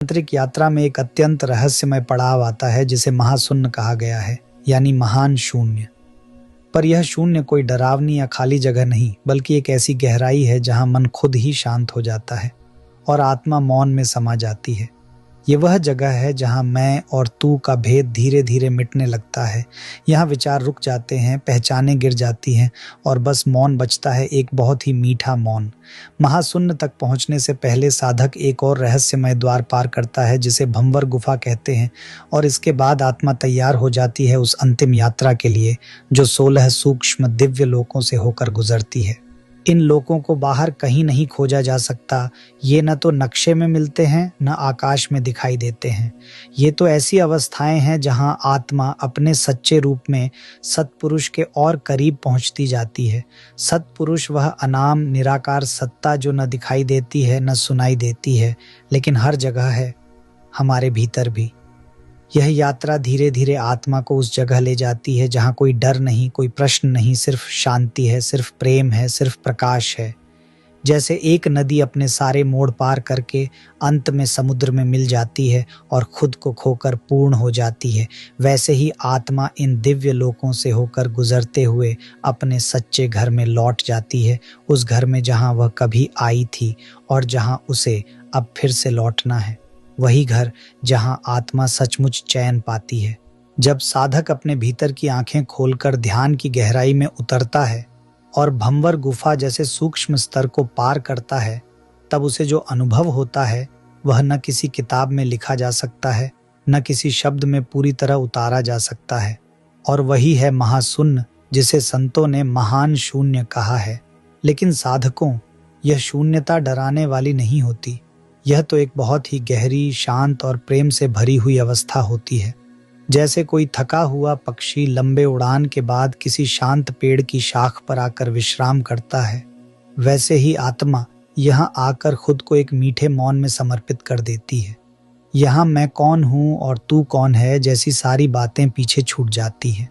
तांत्रिक यात्रा में एक अत्यंत रहस्यमय पड़ाव आता है जिसे महाशून्य कहा गया है, यानी महान शून्य। पर यह शून्य कोई डरावनी या खाली जगह नहीं, बल्कि एक ऐसी गहराई है जहां मन खुद ही शांत हो जाता है और आत्मा मौन में समा जाती है। ये वह जगह है जहां मैं और तू का भेद धीरे धीरे मिटने लगता है। यहाँ विचार रुक जाते हैं, पहचानें गिर जाती हैं और बस मौन बचता है, एक बहुत ही मीठा मौन। महाशून्य तक पहुंचने से पहले साधक एक और रहस्यमय द्वार पार करता है जिसे भंवर गुफा कहते हैं, और इसके बाद आत्मा तैयार हो जाती है उस अंतिम यात्रा के लिए जो 16 सूक्ष्म दिव्य लोकों से होकर गुजरती है। इन लोकों को बाहर कहीं नहीं खोजा जा सकता। ये न तो नक्शे में मिलते हैं, न आकाश में दिखाई देते हैं। ये तो ऐसी अवस्थाएं हैं जहां आत्मा अपने सच्चे रूप में सत्पुरुष के और करीब पहुंचती जाती है। सत्पुरुष वह अनाम निराकार सत्ता जो न दिखाई देती है, न सुनाई देती है, लेकिन हर जगह है, हमारे भीतर भी। यह यात्रा धीरे धीरे आत्मा को उस जगह ले जाती है जहां कोई डर नहीं, कोई प्रश्न नहीं, सिर्फ शांति है, सिर्फ प्रेम है, सिर्फ प्रकाश है। जैसे एक नदी अपने सारे मोड़ पार करके अंत में समुद्र में मिल जाती है और खुद को खोकर पूर्ण हो जाती है, वैसे ही आत्मा इन दिव्य लोकों से होकर गुजरते हुए अपने सच्चे घर में लौट जाती है, उस घर में जहां वह कभी आई थी और जहां उसे अब फिर से लौटना है। वही घर जहां आत्मा सचमुच चैन पाती है। जब साधक अपने भीतर की आंखें खोलकर ध्यान की गहराई में उतरता है और भंवर गुफा जैसे सूक्ष्म स्तर को पार करता है, तब उसे जो अनुभव होता है वह न किसी किताब में लिखा जा सकता है, न किसी शब्द में पूरी तरह उतारा जा सकता है। और वही है महाशून्य, जिसे संतों ने महान शून्य कहा है। लेकिन साधकों, यह शून्यता डराने वाली नहीं होती। यह तो एक बहुत ही गहरी, शांत और प्रेम से भरी हुई अवस्था होती है। जैसे कोई थका हुआ पक्षी लंबे उड़ान के बाद किसी शांत पेड़ की शाख पर आकर विश्राम करता है, वैसे ही आत्मा यहाँ आकर खुद को एक मीठे मौन में समर्पित कर देती है। यहाँ मैं कौन हूँ और तू कौन है जैसी सारी बातें पीछे छूट जाती हैं।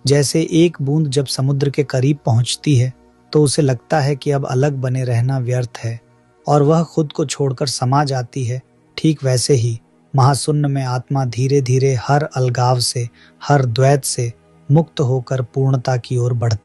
जैसे एक बूंद जब समुद्र के करीब पहुँचती है तो उसे लगता है कि अब अलग बने रहना व्यर्थ है और वह खुद को छोड़कर समा जाती है। ठीक वैसे ही महाशून्य में आत्मा धीरे धीरे हर अलगाव से, हर द्वैत से मुक्त होकर पूर्णता की ओर बढ़ती है।